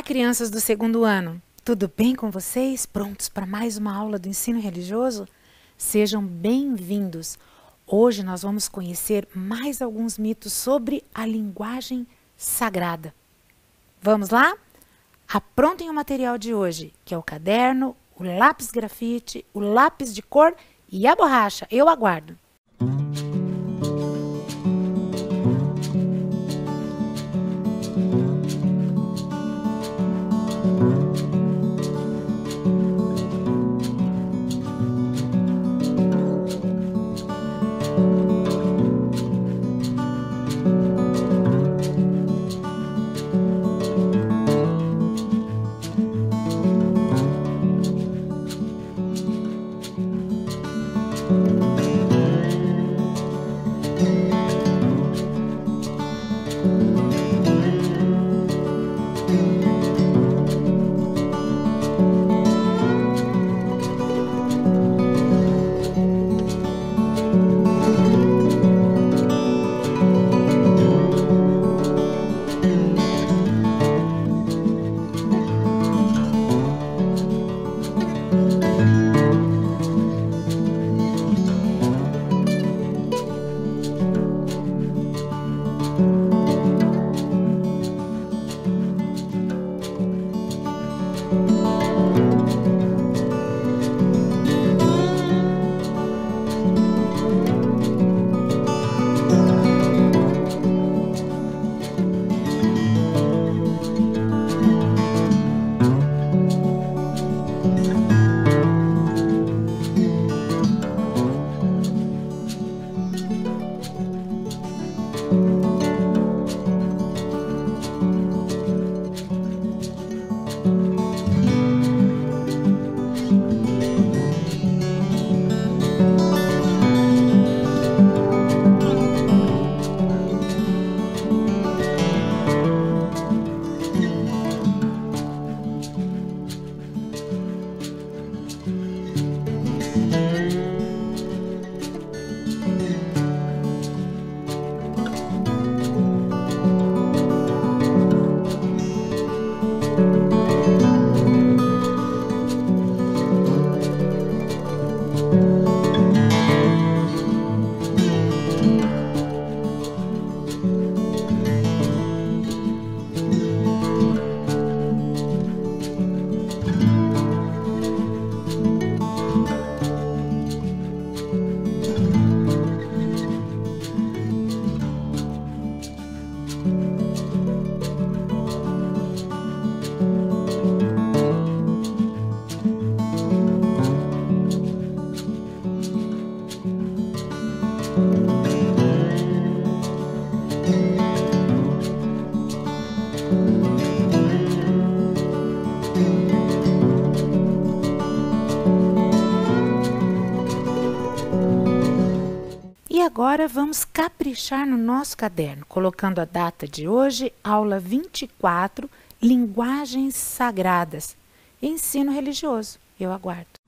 crianças do segundo ano! Tudo bem com vocês? Prontos para mais uma aula do ensino religioso? Sejam bem-vindos! Hoje nós vamos conhecer mais alguns mitos sobre a linguagem sagrada. Vamos lá? Aprontem o material de hoje, que é o caderno, o lápis grafite, o lápis de cor e a borracha. Eu aguardo! E agora vamos caprichar no nosso caderno, colocando a data de hoje, aula 24, linguagens sagradas, ensino religioso. Eu aguardo.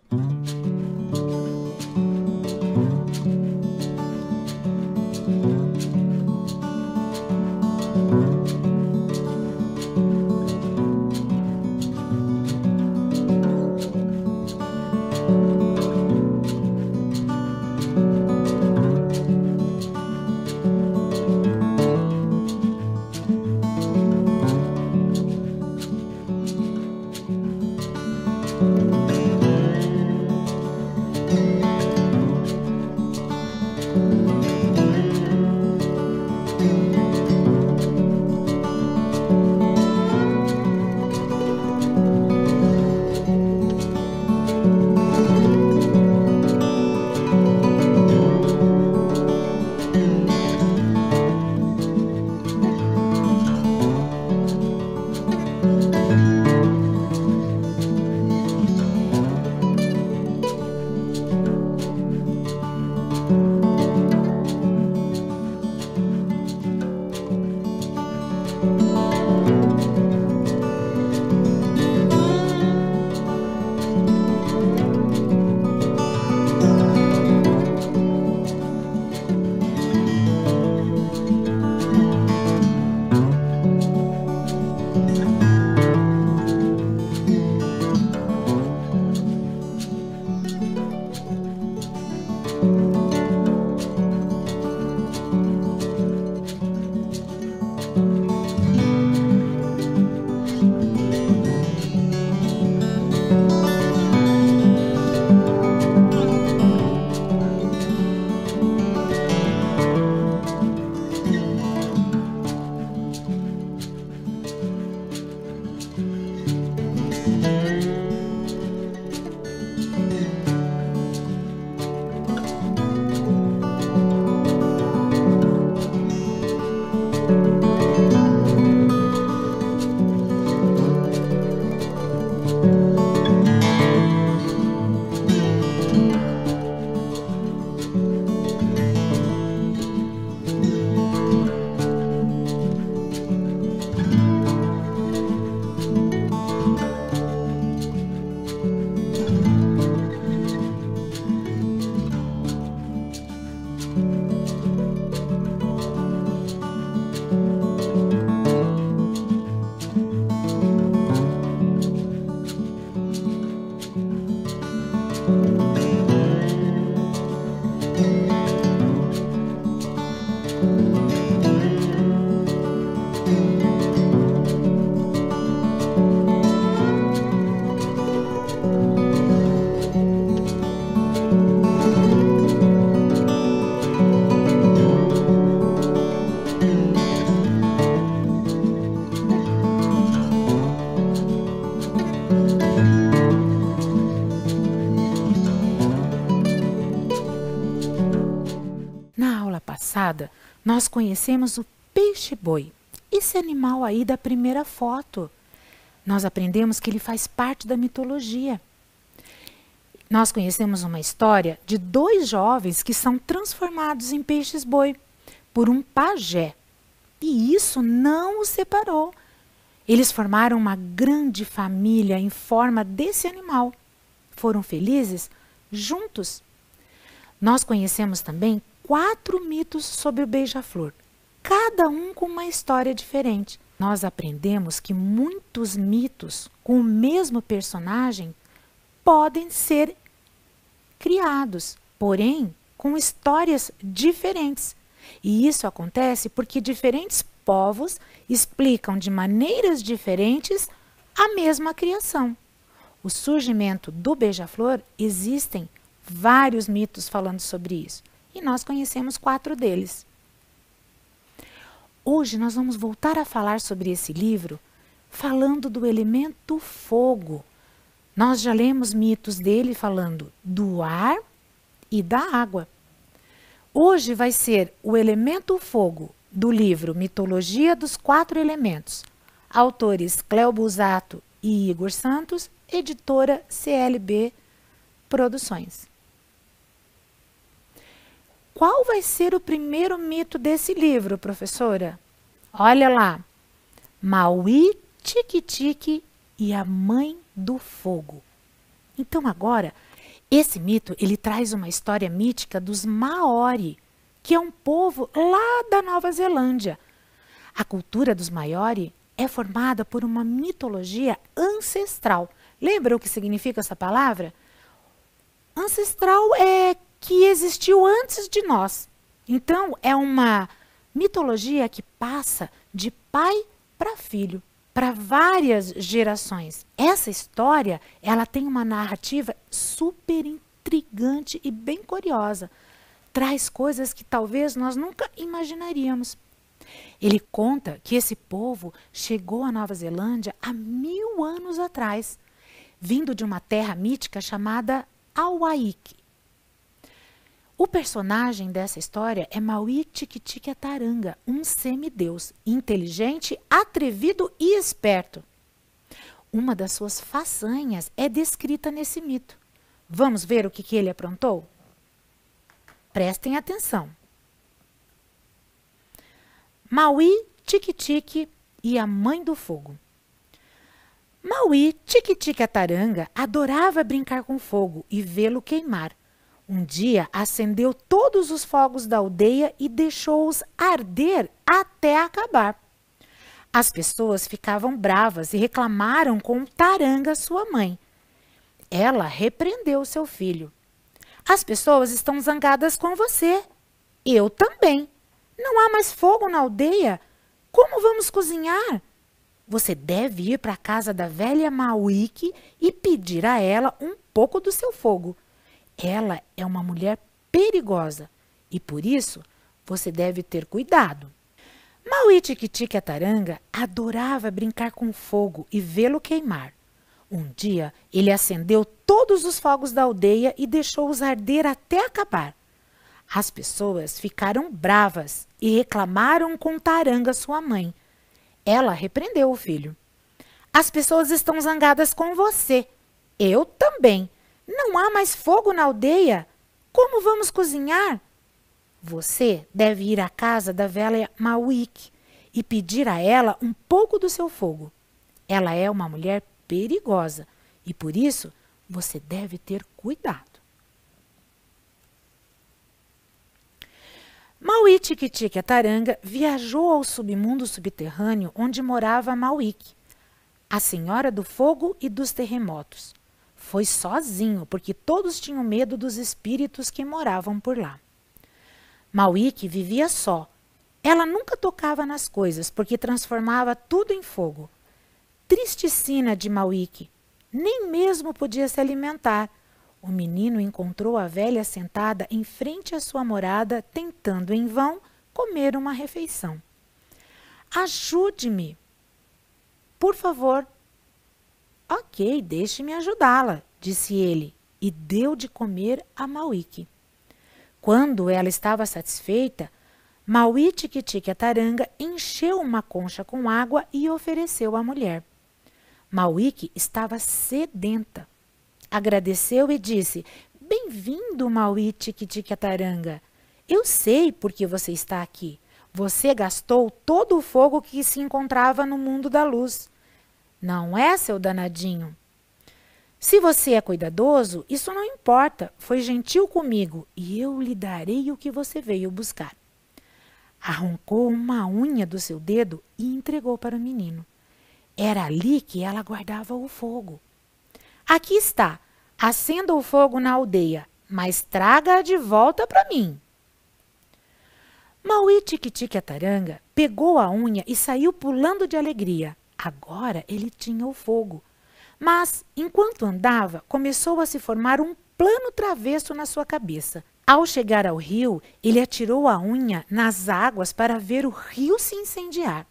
Na aula passada, nós conhecemos o peixe-boi, esse animal aí da primeira foto. Nós aprendemos que ele faz parte da mitologia. Nós conhecemos uma história de dois jovens que são transformados em peixes-boi por um pajé. E isso não os separou. Eles formaram uma grande família em forma desse animal. Foram felizes juntos. Nós conhecemos também 4 mitos sobre o beija-flor, cada um com uma história diferente. Nós aprendemos que muitos mitos com o mesmo personagem podem ser criados, porém com histórias diferentes. E isso acontece porque diferentes povos explicam de maneiras diferentes a mesma criação. O surgimento do beija-flor, existem vários mitos falando sobre isso. E nós conhecemos 4 deles. Hoje nós vamos voltar a falar sobre esse livro, falando do elemento fogo. Nós já lemos mitos dele falando do ar e da água. Hoje vai ser o elemento fogo do livro Mitologia dos 4 Elementos. Autores Cléo Busato e Igor Santos, editora CLB Produções. Qual vai ser o primeiro mito desse livro, professora? Olha lá. Maui, Tique-Tique e a Mãe do Fogo. Então agora, esse mito ele traz uma história mítica dos Maori, que é um povo lá da Nova Zelândia. A cultura dos Maori é formada por uma mitologia ancestral. Lembra o que significa essa palavra? Ancestral é que existiu antes de nós. Então, é uma mitologia que passa de pai para filho, para várias gerações. Essa história, ela tem uma narrativa super intrigante e bem curiosa. Traz coisas que talvez nós nunca imaginaríamos. Ele conta que esse povo chegou à Nova Zelândia há 1000 anos atrás, vindo de uma terra mítica chamada Awaiki. O personagem dessa história é Maui Tique-Tique Ataranga, um semideus, inteligente, atrevido e esperto. Uma das suas façanhas é descrita nesse mito. Vamos ver o que ele aprontou? Prestem atenção. Maui Tique-Tique e a Mãe do Fogo. Maui Tique-Tique Ataranga adorava brincar com fogo e vê-lo queimar. Um dia acendeu todos os fogos da aldeia e deixou-os arder até acabar. As pessoas ficavam bravas e reclamaram com Taranga, sua mãe. Ela repreendeu seu filho. As pessoas estão zangadas com você. Eu também. Não há mais fogo na aldeia. Como vamos cozinhar? Você deve ir para a casa da velha Mauiki e pedir a ela um pouco do seu fogo. Ela é uma mulher perigosa e, por isso, você deve ter cuidado. Maui Tique-Tique Ataranga adorava brincar com fogo e vê-lo queimar. Um dia, ele acendeu todos os fogos da aldeia e deixou-os arder até acabar. As pessoas ficaram bravas e reclamaram com Taranga, sua mãe. Ela repreendeu o filho. As pessoas estão zangadas com você. Eu também. Não há mais fogo na aldeia. Como vamos cozinhar? Você deve ir à casa da velha Mauik e pedir a ela um pouco do seu fogo. Ela é uma mulher perigosa e por isso você deve ter cuidado. Mauí-Tiquitica-Taranga viajou ao submundo subterrâneo onde morava Mauik, a senhora do fogo e dos terremotos. Foi sozinho, porque todos tinham medo dos espíritos que moravam por lá. Mauik vivia só. Ela nunca tocava nas coisas, porque transformava tudo em fogo. Triste sina de Mauik, nem mesmo podia se alimentar. O menino encontrou a velha sentada em frente à sua morada, tentando em vão comer uma refeição. Ajude-me, por favor. Ok, deixe-me ajudá-la, disse ele, e deu de comer a Mauik. Quando ela estava satisfeita, Mauí-Tiquitica-Taranga encheu uma concha com água e ofereceu à mulher. Mauik estava sedenta. Agradeceu e disse: Bem-vindo, Mauí-Tiquitica-Taranga. Eu sei por que você está aqui. Você gastou todo o fogo que se encontrava no mundo da luz. Não é, seu danadinho? Se você é cuidadoso, isso não importa. Foi gentil comigo e eu lhe darei o que você veio buscar. Arrancou uma unha do seu dedo e entregou para o menino. Era ali que ela guardava o fogo. Aqui está. Acenda o fogo na aldeia, mas traga-a de volta para mim. Mauí-Tiquitica-Taranga pegou a unha e saiu pulando de alegria. Agora ele tinha o fogo. Mas, enquanto andava, começou a se formar um plano travesso na sua cabeça. Ao chegar ao rio, ele atirou a unha nas águas para ver o rio se incendiar.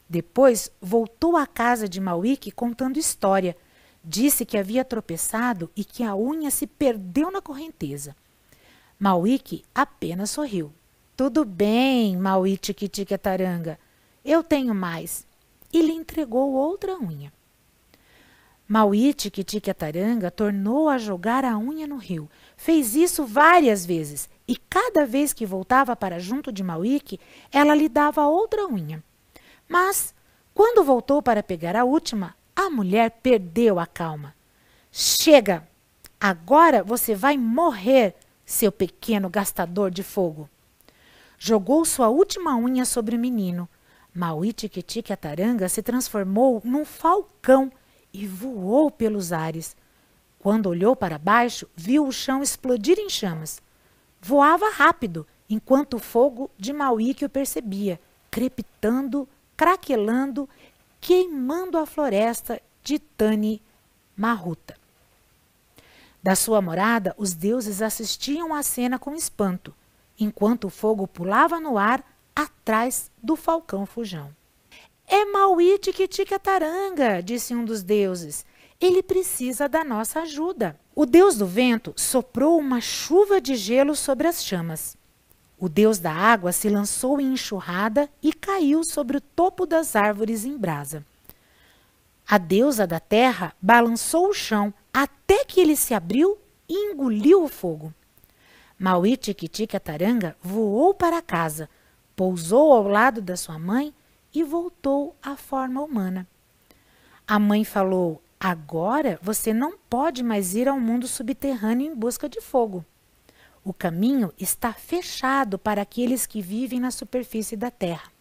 Depois, voltou à casa de Mauik contando história. Disse que havia tropeçado e que a unha se perdeu na correnteza. Mauik apenas sorriu. Tudo bem, Mauí-Tiquitica-Taranga. Eu tenho mais. E lhe entregou outra unha. Mauí-Tiquitica-Taranga tornou a jogar a unha no rio. Fez isso várias vezes e cada vez que voltava para junto de Mauik, ela lhe dava outra unha. Mas, quando voltou para pegar a última, a mulher perdeu a calma. Chega! Agora você vai morrer, seu pequeno gastador de fogo. Jogou sua última unha sobre o menino. Mauí-Tiquitica-Taranga se transformou num falcão e voou pelos ares. Quando olhou para baixo, viu o chão explodir em chamas. Voava rápido, enquanto o fogo de Mauik o percebia, crepitando, craquelando, queimando a floresta de Tani Mahuta. Da sua morada, os deuses assistiam à cena com espanto, enquanto o fogo pulava no ar atrás do falcão fujão. É Mauí-Tiquitica-Taranga, disse um dos deuses. Ele precisa da nossa ajuda. O deus do vento soprou uma chuva de gelo sobre as chamas. O deus da água se lançou em enxurrada e caiu sobre o topo das árvores em brasa. A deusa da terra balançou o chão até que ele se abriu e engoliu o fogo. Mauí-Tiquitica-Taranga voou para casa, pousou ao lado da sua mãe e voltou à forma humana. A mãe falou: agora você não pode mais ir ao mundo subterrâneo em busca de fogo. O caminho está fechado para aqueles que vivem na superfície da terra.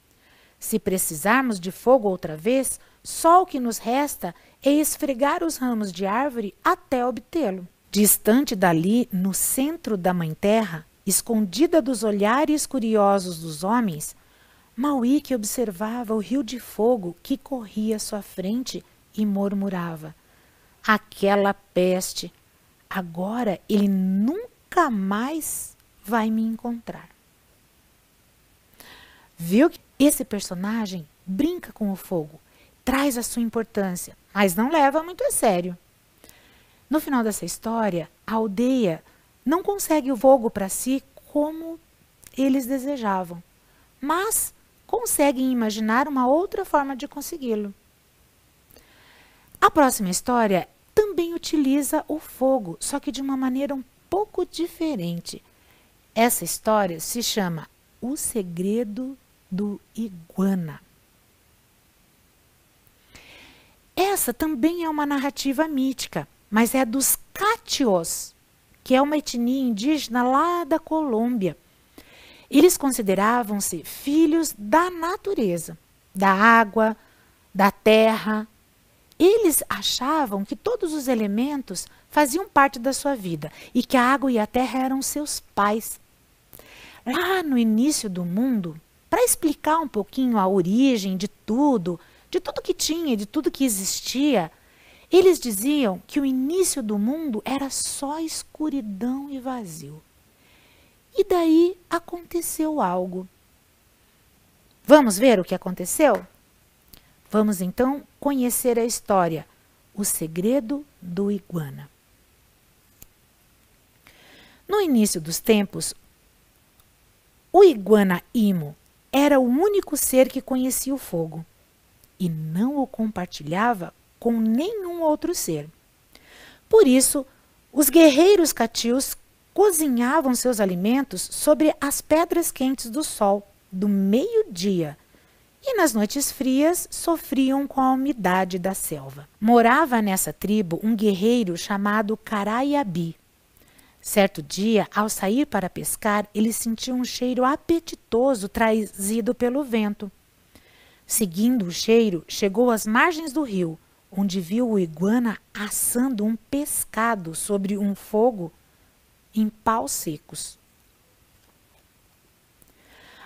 Se precisarmos de fogo outra vez, só o que nos resta é esfregar os ramos de árvore até obtê-lo. Distante dali, no centro da Mãe Terra, escondida dos olhares curiosos dos homens, Mauik observava o rio de fogo que corria à sua frente e murmurava: aquela peste! Agora ele nunca mais vai me encontrar. Viu que esse personagem brinca com o fogo, traz a sua importância, mas não leva muito a sério. No final dessa história, a aldeia não consegue o fogo para si como eles desejavam, mas conseguem imaginar uma outra forma de consegui-lo. A próxima história também utiliza o fogo, só que de uma maneira um pouco diferente. Essa história se chama O Segredo do Iguana. Essa também é uma narrativa mítica, mas é dos Catios, que é uma etnia indígena lá da Colômbia. Eles consideravam-se filhos da natureza, da água, da terra. Eles achavam que todos os elementos faziam parte da sua vida e que a água e a terra eram seus pais. Lá no início do mundo, para explicar um pouquinho a origem de tudo que tinha, de tudo que existia, eles diziam que o início do mundo era só escuridão e vazio. E daí aconteceu algo. Vamos ver o que aconteceu? Vamos então conhecer a história, O Segredo do Iguana. No início dos tempos, o iguana Imo era o único ser que conhecia o fogo e não o compartilhava com nenhum outro ser. Por isso, os guerreiros catios cozinhavam seus alimentos sobre as pedras quentes do sol, do meio-dia, e nas noites frias sofriam com a umidade da selva. Morava nessa tribo um guerreiro chamado Caraiabi. Certo dia, ao sair para pescar, ele sentiu um cheiro apetitoso trazido pelo vento. Seguindo o cheiro, chegou às margens do rio, onde viu o iguana assando um pescado sobre um fogo em paus secos.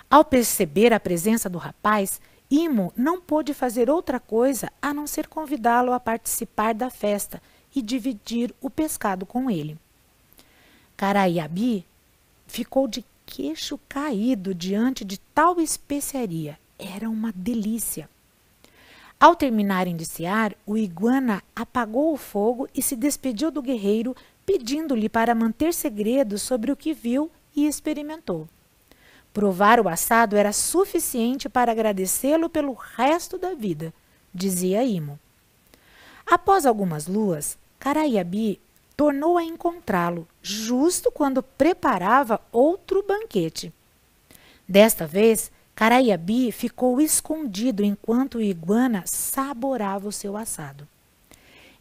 Ao perceber a presença do rapaz, Imo não pôde fazer outra coisa a não ser convidá-lo a participar da festa e dividir o pescado com ele. Caraiabi ficou de queixo caído diante de tal especiaria. Era uma delícia. Ao terminarem de cear, o iguana apagou o fogo e se despediu do guerreiro, pedindo-lhe para manter segredo sobre o que viu e experimentou. Provar o assado era suficiente para agradecê-lo pelo resto da vida, dizia Imo. Após algumas luas, Caraiabi tornou a encontrá-lo, justo quando preparava outro banquete. Desta vez, Caraiabi ficou escondido enquanto o iguana saborava o seu assado.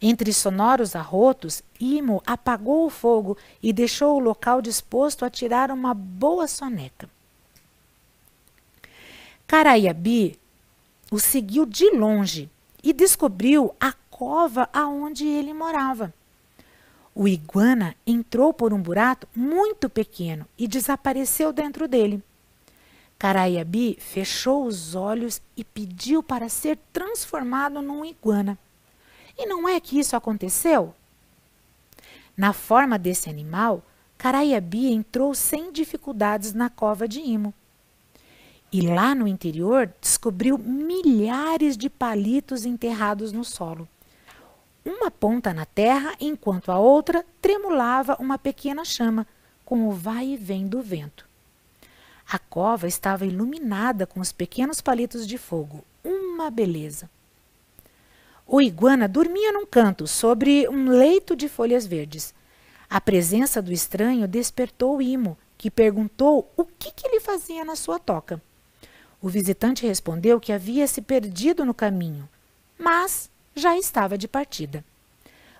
Entre sonoros arrotos, Imo apagou o fogo e deixou o local disposto a tirar uma boa soneca. Caraiabi o seguiu de longe e descobriu a cova aonde ele morava. O iguana entrou por um buraco muito pequeno e desapareceu dentro dele. Caraiabi fechou os olhos e pediu para ser transformado num iguana. E não é que isso aconteceu? Na forma desse animal, Caraiabi entrou sem dificuldades na cova de Imo. E lá no interior descobriu milhares de palitos enterrados no solo. Uma ponta na terra, enquanto a outra tremulava uma pequena chama, com o vai e vem do vento. A cova estava iluminada com os pequenos palitos de fogo. Uma beleza! O iguana dormia num canto, sobre um leito de folhas verdes. A presença do estranho despertou Imo, que perguntou o que ele fazia na sua toca. O visitante respondeu que havia se perdido no caminho, mas já estava de partida.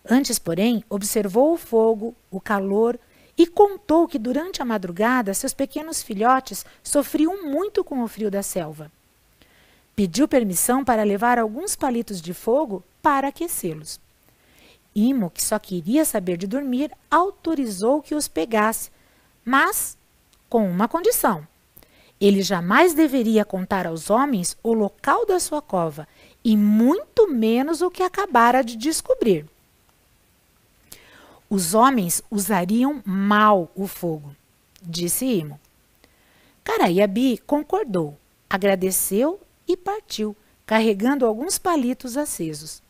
Antes, porém, observou o fogo, o calor e contou que durante a madrugada seus pequenos filhotes sofriam muito com o frio da selva. Pediu permissão para levar alguns palitos de fogo para aquecê-los. Imo, que só queria saber de dormir, autorizou que os pegasse, mas com uma condição. Ele jamais deveria contar aos homens o local da sua cova e muito menos o que acabara de descobrir. Os homens usariam mal o fogo, disse Imo. Caraiabi concordou, agradeceu e partiu, carregando alguns palitos acesos.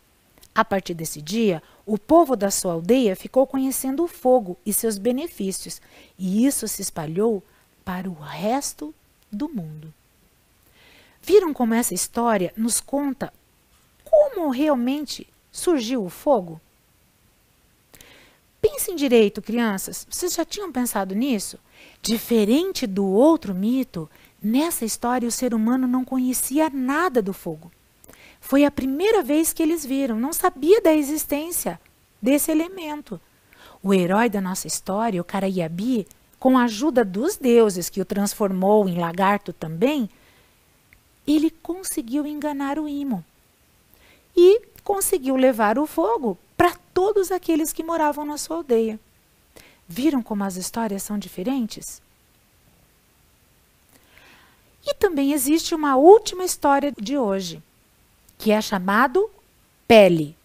A partir desse dia, o povo da sua aldeia ficou conhecendo o fogo e seus benefícios, e isso se espalhou para o resto do mundo. Viram como essa história nos conta como realmente surgiu o fogo? Pensem direito, crianças. Vocês já tinham pensado nisso? Diferente do outro mito, nessa história o ser humano não conhecia nada do fogo. Foi a primeira vez que eles viram, não sabia da existência desse elemento. O herói da nossa história, o Carayabi, com a ajuda dos deuses que o transformou em lagarto também, ele conseguiu enganar o Imo e conseguiu levar o fogo para todos aqueles que moravam na sua aldeia. Viram como as histórias são diferentes? E também existe uma última história de hoje, que é chamado Pele.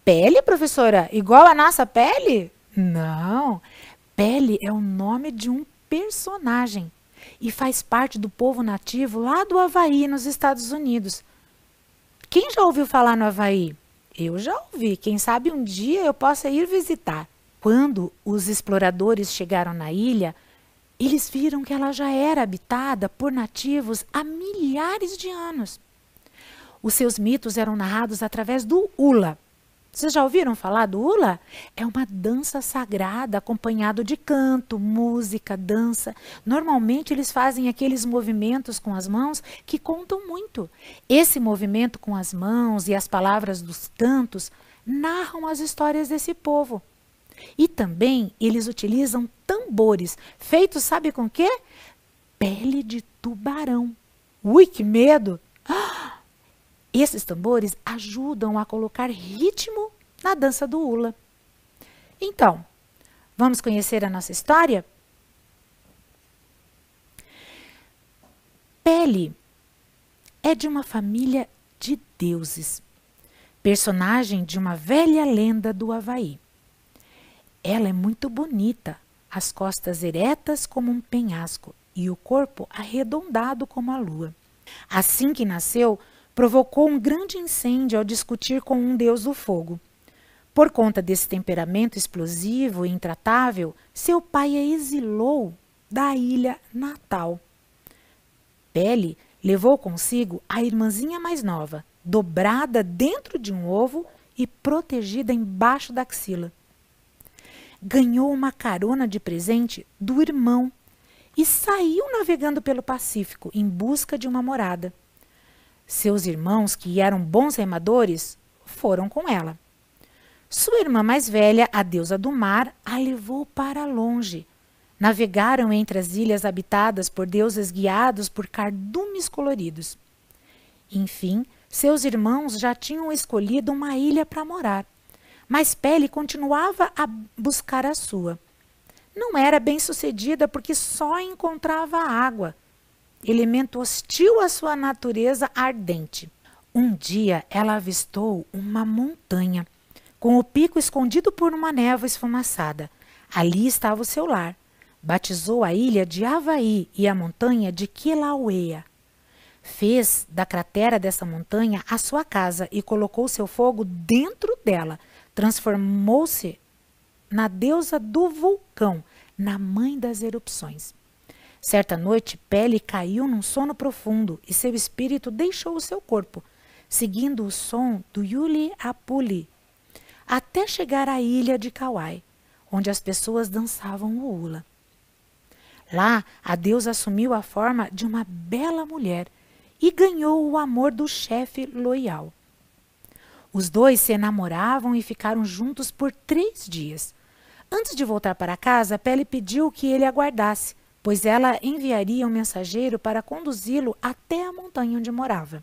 Pele, professora? Igual a nossa pele? Não. Pele é o nome de um personagem e faz parte do povo nativo lá do Havaí, nos Estados Unidos. Quem já ouviu falar no Havaí? Eu já ouvi. Quem sabe um dia eu possa ir visitar. Quando os exploradores chegaram na ilha, eles viram que ela já era habitada por nativos há milhares de anos. Os seus mitos eram narrados através do hula. Vocês já ouviram falar do hula? É uma dança sagrada acompanhado de canto, música, dança. Normalmente eles fazem aqueles movimentos com as mãos que contam muito. Esse movimento com as mãos e as palavras dos cantos narram as histórias desse povo. E também eles utilizam tambores, feitos sabe com quê? Pele de tubarão. Ui, que medo! Esses tambores ajudam a colocar ritmo na dança do hula. Então, vamos conhecer a nossa história? Pele é de uma família de deuses, personagem de uma velha lenda do Havaí. Ela é muito bonita, as costas eretas como um penhasco e o corpo arredondado como a lua. Assim que nasceu, provocou um grande incêndio ao discutir com um deus do fogo. Por conta desse temperamento explosivo e intratável, seu pai a exilou da ilha natal. Pele levou consigo a irmãzinha mais nova, dobrada dentro de um ovo e protegida embaixo da axila. Ganhou uma carona de presente do irmão e saiu navegando pelo Pacífico em busca de uma morada. Seus irmãos, que eram bons remadores, foram com ela. Sua irmã mais velha, a deusa do mar, a levou para longe. Navegaram entre as ilhas habitadas por deuses guiados por cardumes coloridos. Enfim, seus irmãos já tinham escolhido uma ilha para morar, mas Pele continuava a buscar a sua. Não era bem sucedida porque só encontrava água, elemento hostil à sua natureza ardente. Um dia ela avistou uma montanha, com o pico escondido por uma névoa esfumaçada. Ali estava o seu lar. Batizou a ilha de Havaí e a montanha de Kilauea. Fez da cratera dessa montanha a sua casa e colocou seu fogo dentro dela. Transformou-se na deusa do vulcão, na mãe das erupções. Certa noite, Pele caiu num sono profundo e seu espírito deixou o seu corpo, seguindo o som do Yuli Apuli, até chegar à ilha de Kauai, onde as pessoas dançavam o hula. Lá, a deusa assumiu a forma de uma bela mulher e ganhou o amor do chefe Loial. Os dois se enamoravam e ficaram juntos por 3 dias. Antes de voltar para casa, Pele pediu que ele aguardasse, pois ela enviaria um mensageiro para conduzi-lo até a montanha onde morava.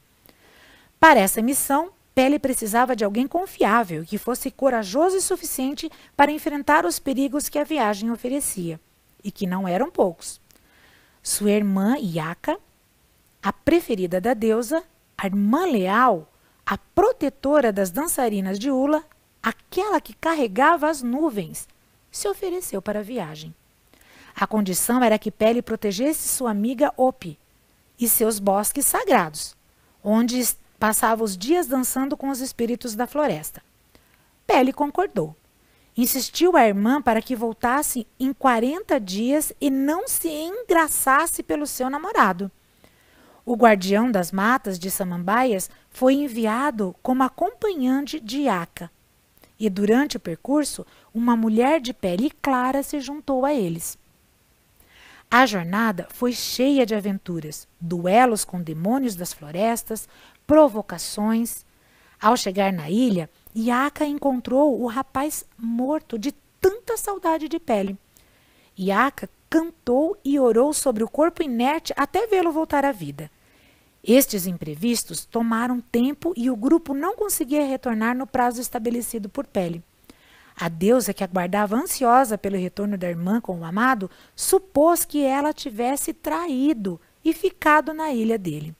Para essa missão, Pele precisava de alguém confiável, que fosse corajoso o suficiente para enfrentar os perigos que a viagem oferecia, e que não eram poucos. Sua irmã Yaka, a preferida da deusa, a irmã leal, a protetora das dançarinas de hula, aquela que carregava as nuvens, se ofereceu para a viagem. A condição era que Pele protegesse sua amiga Opi e seus bosques sagrados, onde passava os dias dançando com os espíritos da floresta. Pele concordou. Insistiu à irmã para que voltasse em 40 dias e não se engraçasse pelo seu namorado. O guardião das matas de Samambaias foi enviado como acompanhante de Iaca. E durante o percurso, uma mulher de pele clara se juntou a eles. A jornada foi cheia de aventuras, duelos com demônios das florestas, provocações. Ao chegar na ilha, Iaca encontrou o rapaz morto de tanta saudade de Pele. Iaca cantou e orou sobre o corpo inerte até vê-lo voltar à vida. Estes imprevistos tomaram tempo e o grupo não conseguia retornar no prazo estabelecido por Pele. A deusa, que aguardava ansiosa pelo retorno da irmã com o amado, supôs que ela tivesse traído e ficado na ilha dele.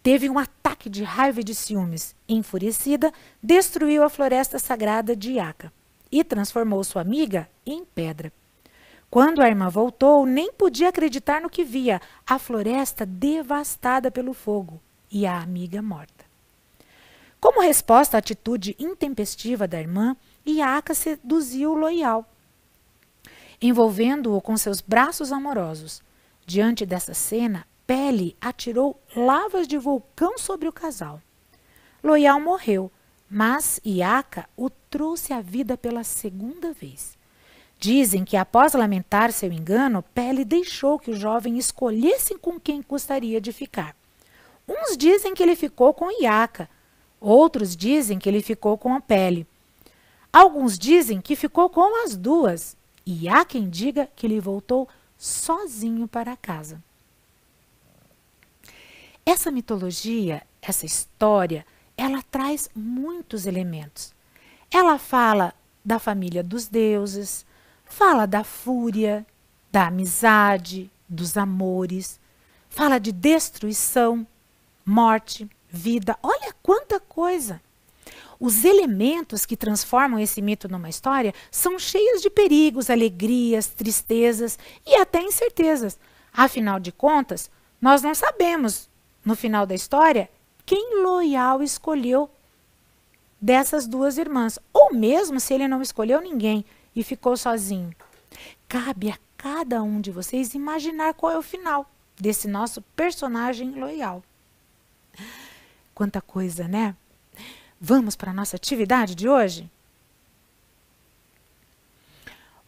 Teve um ataque de raiva e de ciúmes. Enfurecida, destruiu a floresta sagrada de Iaca e transformou sua amiga em pedra. Quando a irmã voltou, nem podia acreditar no que via, a floresta devastada pelo fogo e a amiga morta. Como resposta à atitude intempestiva da irmã, Iaca seduziu Loial, envolvendo-o com seus braços amorosos. Diante dessa cena, Pele atirou lavas de vulcão sobre o casal. Loial morreu, mas Iaca o trouxe à vida pela segunda vez. Dizem que após lamentar seu engano, Pele deixou que o jovem escolhesse com quem gostaria de ficar. Uns dizem que ele ficou com Iaca, outros dizem que ele ficou com a Pele. Alguns dizem que ficou com as duas, e há quem diga que ele voltou sozinho para casa. Essa mitologia, essa história, ela traz muitos elementos. Ela fala da família dos deuses, fala da fúria, da amizade, dos amores, fala de destruição, morte, vida. Olha quanta coisa! Os elementos que transformam esse mito numa história são cheios de perigos, alegrias, tristezas e até incertezas. Afinal de contas, nós não sabemos, no final da história, quem Loial escolheu dessas duas irmãs, ou mesmo se ele não escolheu ninguém e ficou sozinho. Cabe a cada um de vocês imaginar qual é o final desse nosso personagem Loial. Quanta coisa, né? Vamos para a nossa atividade de hoje?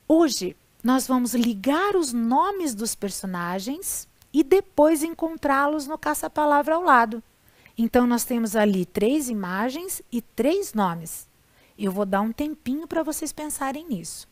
Hoje, nós vamos ligar os nomes dos personagens e depois encontrá-los no caça-palavra ao lado. Então, nós temos ali 3 imagens e 3 nomes. Eu vou dar um tempinho para vocês pensarem nisso.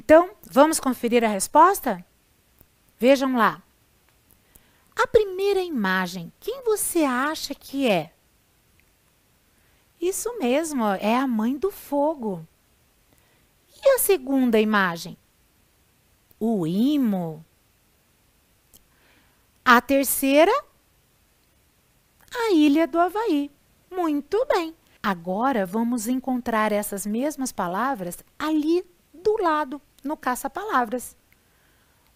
Então, vamos conferir a resposta? Vejam lá. A primeira imagem, quem você acha que é? Isso mesmo, é a mãe do fogo. E a segunda imagem? O Imo. A terceira? A Ilha do Havaí. Muito bem. Agora vamos encontrar essas mesmas palavras ali do lado, no caça-palavras.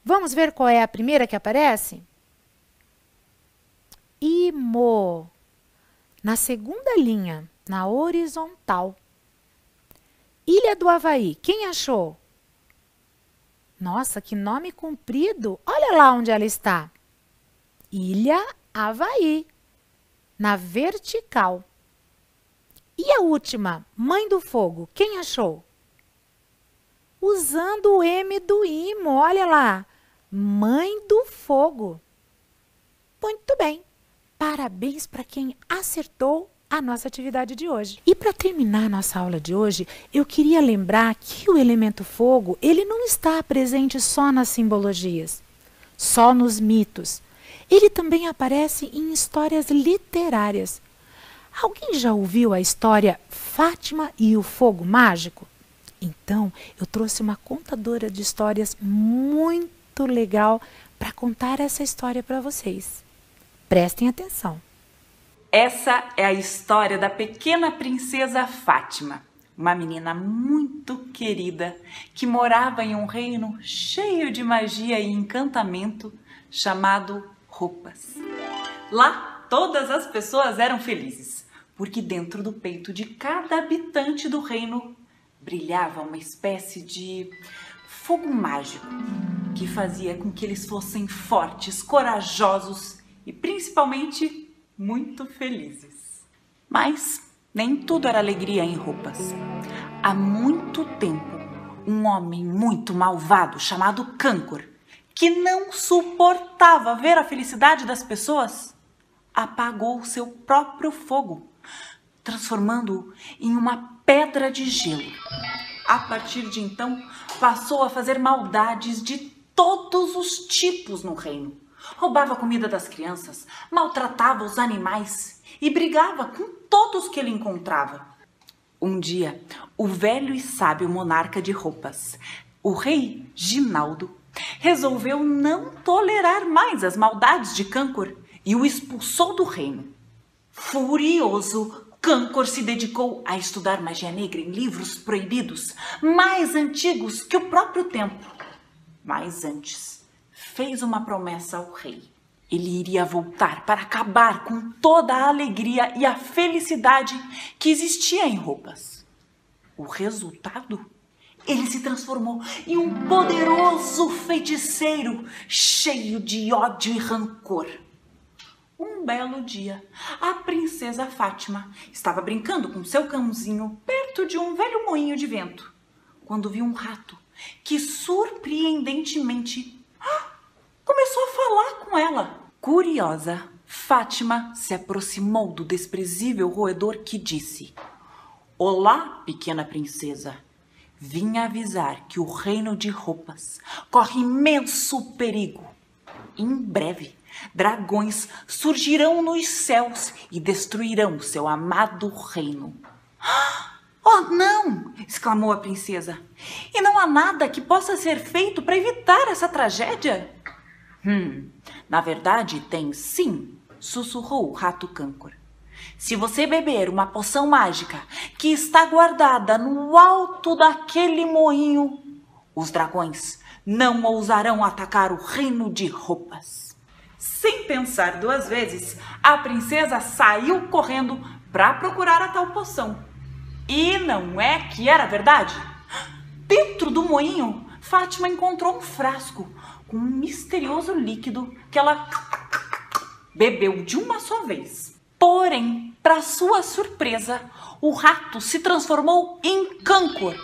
Vamos ver qual é a primeira que aparece? Imo. Na segunda linha, na horizontal. Ilha do Havaí, quem achou? Nossa, que nome comprido! Olha lá onde ela está. Ilha Havaí, na vertical. E a última, Mãe do Fogo, quem achou? Usando o M do Imo, olha lá. Mãe do Fogo. Muito bem. Parabéns para quem acertou a nossa atividade de hoje. E para terminar a nossa aula de hoje, eu queria lembrar que o elemento fogo, ele não está presente só nas simbologias, só nos mitos. Ele também aparece em histórias literárias. Alguém já ouviu a história Fátima e o Fogo Mágico? Então, eu trouxe uma contadora de histórias muito legal para contar essa história para vocês. Prestem atenção. Essa é a história da pequena princesa Fátima, uma menina muito querida que morava em um reino cheio de magia e encantamento chamado Rupas. Lá, todas as pessoas eram felizes, porque dentro do peito de cada habitante do reino brilhava uma espécie de fogo mágico que fazia com que eles fossem fortes, corajosos e principalmente muito felizes. Mas nem tudo era alegria em Rupas. Há muito tempo, um homem muito malvado chamado Câncor, que não suportava ver a felicidade das pessoas, apagou seu próprio fogo, transformando-o em uma pedra pedra de gelo. A partir de então, passou a fazer maldades de todos os tipos no reino. Roubava a comida das crianças, maltratava os animais e brigava com todos que ele encontrava. Um dia, o velho e sábio monarca de roupas, o rei Ginaldo, resolveu não tolerar mais as maldades de Câncor e o expulsou do reino. Furioso, Câncor se dedicou a estudar magia negra em livros proibidos, mais antigos que o próprio templo. Mas antes, fez uma promessa ao rei. Ele iria voltar para acabar com toda a alegria e a felicidade que existia em roupas. O resultado? Ele se transformou em um poderoso feiticeiro, cheio de ódio e rancor. Um belo dia, a princesa Fátima estava brincando com seu cãozinho perto de um velho moinho de vento, quando viu um rato que surpreendentemente começou a falar com ela. Curiosa, Fátima se aproximou do desprezível roedor que disse: "Olá, pequena princesa. Vim avisar que o reino de roupas corre imenso perigo. Em breve, dragões surgirão nos céus e destruirão seu amado reino." "Oh, não!" exclamou a princesa. "E não há nada que possa ser feito para evitar essa tragédia?" Na verdade, tem sim", sussurrou o rato Câncor. "Se você beber uma poção mágica que está guardada no alto daquele moinho, os dragões não ousarão atacar o reino de roupas." Sem pensar duas vezes, a princesa saiu correndo para procurar a tal poção. E não é que era verdade? Dentro do moinho, Fátima encontrou um frasco com um misterioso líquido que ela bebeu de uma só vez. Porém, para sua surpresa, o rato se transformou em Câncor,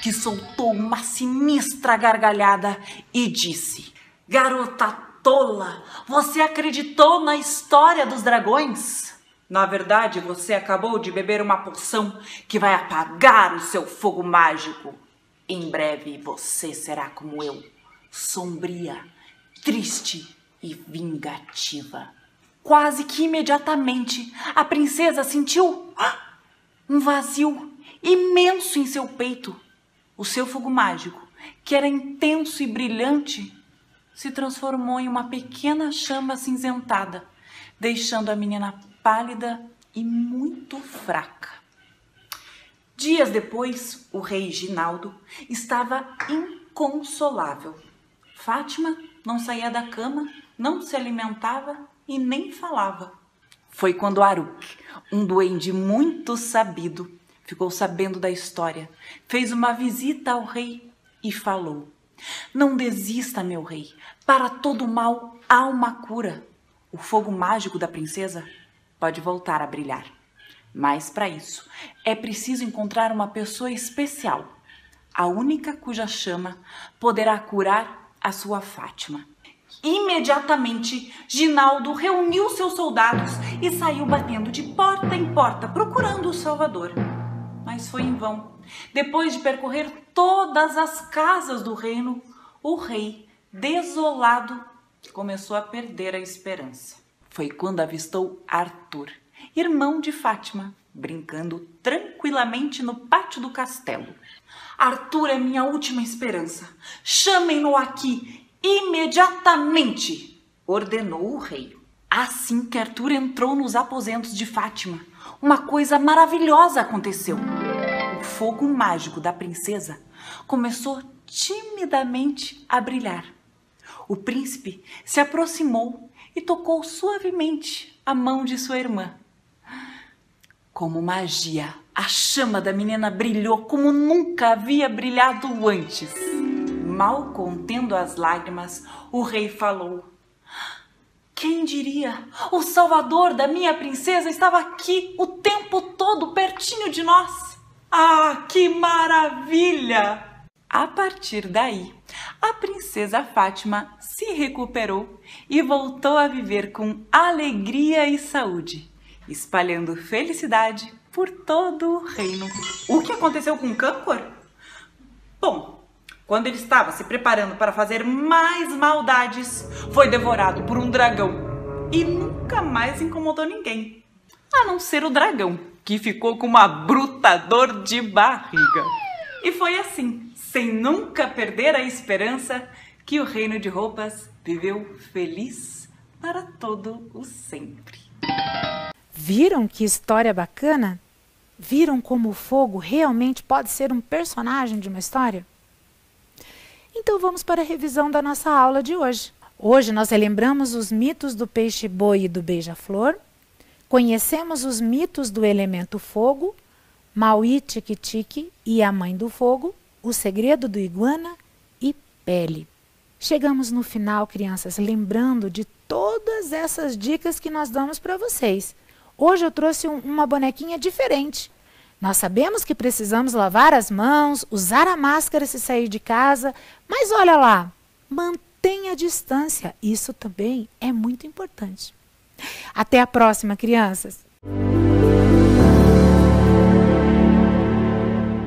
que soltou uma sinistra gargalhada e disse: "Garota tola, você acreditou na história dos dragões? Na verdade, você acabou de beber uma poção que vai apagar o seu fogo mágico. Em breve você será como eu, sombria, triste e vingativa." Quase que imediatamente, a princesa sentiu um vazio imenso em seu peito. O seu fogo mágico, que era intenso e brilhante, se transformou em uma pequena chama acinzentada, deixando a menina pálida e muito fraca. Dias depois, o rei Ginaldo estava inconsolável. Fátima não saía da cama, não se alimentava e nem falava. Foi quando Aruk, um duende muito sabido, ficou sabendo da história, fez uma visita ao rei e falou: "Não desista, meu rei. Para todo mal há uma cura. O fogo mágico da princesa pode voltar a brilhar. Mas para isso é preciso encontrar uma pessoa especial, a única cuja chama poderá curar a sua Fátima." Imediatamente, Ginaldo reuniu seus soldados e saiu batendo de porta em porta procurando o Salvador. Mas foi em vão. Depois de percorrer todas as casas do reino, o rei, desolado, começou a perder a esperança. Foi quando avistou Arthur, irmão de Fátima, brincando tranquilamente no pátio do castelo. "Arthur é minha última esperança. Chamem-no aqui imediatamente", ordenou o rei. Assim que Arthur entrou nos aposentos de Fátima, uma coisa maravilhosa aconteceu. O fogo mágico da princesa começou timidamente a brilhar. O príncipe se aproximou e tocou suavemente a mão de sua irmã. Como magia, a chama da menina brilhou como nunca havia brilhado antes. Mal contendo as lágrimas, o rei falou: "Quem diria? O salvador da minha princesa estava aqui o tempo todo pertinho de nós. Ah, que maravilha!" A partir daí, a princesa Fátima se recuperou e voltou a viver com alegria e saúde, espalhando felicidade por todo o reino. O que aconteceu com Câncor? Bom, quando ele estava se preparando para fazer mais maldades, foi devorado por um dragão e nunca mais incomodou ninguém, a não ser o dragão, que ficou com uma bruta dor de barriga. E foi assim, sem nunca perder a esperança, que o Reino de Roupas viveu feliz para todo o sempre. Viram que história bacana? Viram como o fogo realmente pode ser um personagem de uma história? Então vamos para a revisão da nossa aula de hoje. Hoje nós relembramos os mitos do peixe-boi e do beija-flor, conhecemos os mitos do elemento fogo, Maui Tique-Tique e a Mãe do Fogo, o segredo do iguana e pele. Chegamos no final, crianças, lembrando de todas essas dicas que nós damos para vocês. Hoje eu trouxe uma bonequinha diferente. Nós sabemos que precisamos lavar as mãos, usar a máscara se sair de casa, mas olha lá, mantenha a distância. Isso também é muito importante. Até a próxima, crianças!